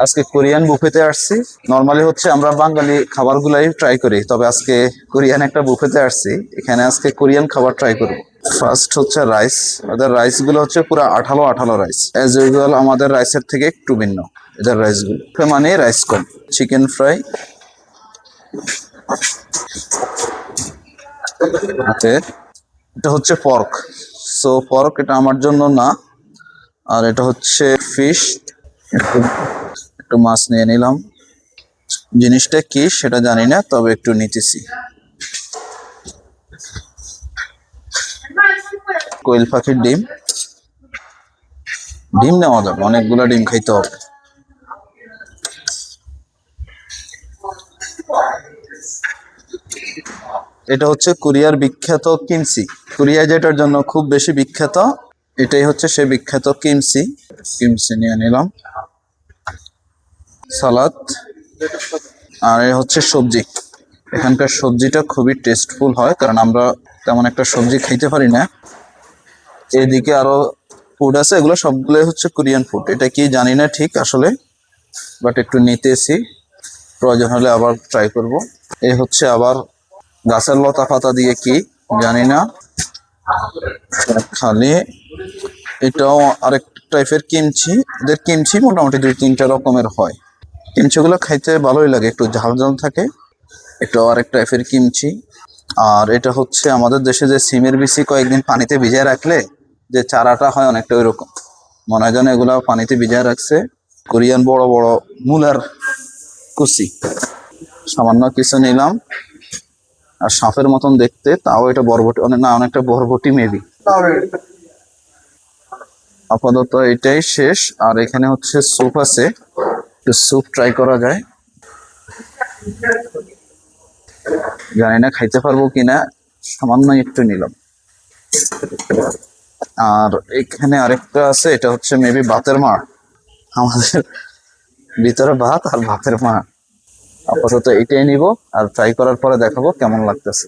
আজকে কোরিয়ান বুফেতে আসছি। নরমালি হচ্ছে আমরা বাঙালি খাবারগুলাই ট্রাই করি, তবে আজকে কোরিয়ান একটা বুফেতে আসছি। এখানে আজকে কোরিয়ান খাবার ট্রাই করব। ফার্স্ট হচ্ছে রাইস। ওদের রাইস গুলো হচ্ছে পুরো আঠালো আঠালো রাইস, এজ ইউজুয়াল আমাদের রাইসের থেকে একটু ভিন্ন এদের রাইস গুলো, মানে রাইস কম। চিকেন ফ্রাই, এটা হচ্ছে পর্ক। সো পর্ক এটা আমার জন্য না। আর এটা হচ্ছে ফিশ, একটু একটু মাছ নিয়ে নিলাম। জিনিসটা কি সেটা জানি না, তবে একটু নিতেছি। কোয়েল পাখির ডিম, ডিম নেওয়া যাবে, অনেকগুলো ডিম খাইতে হবে। এটা হচ্ছে কোরিয়ার বিখ্যাত কিমচি। কোরিয়া যেটার জন্য খুব বেশি বিখ্যাত, এটাই হচ্ছে সে বিখ্যাত কিমচি। কিমচি নিয়ে নিলাম, সালাদ, আর এ হচ্ছে সবজি। এখানকার সবজিটা খুবই টেস্টফুল হয়, কারণ আমরা তেমন একটা সবজি খাইতে পারি না। এদিকে আরো ফুড আছে, এগুলো সবগুলোই হচ্ছে কোরিয়ান ফুড। এটা কি জানি না ঠিক আসলে, বাট একটু নিতেছি, প্রয়োজন হলে আবার ট্রাই করব। এই হচ্ছে আবার গাছের লতা পাতা দিয়ে কি জানি না, খালি এটাও আরেক টাইপের কিমচি। এদের কিমচি মোটামুটি 2-3টা রকমের হয়। কিমচিগুলো খাইতে ভালোই লাগে, একটু ঝাল ঝাল থাকে। এটা আরেক টাইপের কিমচি। আর এটা হচ্ছে আমাদের দেশে যে সিমের বিচি কয়েকদিন পানিতে ভিজিয়ে রাখলে যে চারাটা হয়, অনেকটা ওই রকম মনে হয় যেন এগুলা পানিতে ভিজিয়ে রাখছে। কোরিয়ান বড় বড় মূলার কুচি, সামান্য কিছু নিলাম। আর সাপের মতন দেখতে, তাও এটা বরবটি, অনেক না, অনেকটা বরবটি মেবি। আপাতত এটাই শেষ। আর এখানে হচ্ছে স্যুপ আছে, একটু স্যুপ ট্রাই করা যায়। জানি না খাইতে পারবো কিনা, সামান্য একটু নিলাম। আর এখানে আরেকটা আছে, এটা হচ্ছে মেবি ভাতের মাড়। আমাদের ভিতরে ভাত আর ভাতের মাড়। আপাতত এটাই নিব, আর ট্রাই করার পরে দেখাবো কেমন লাগতেছে।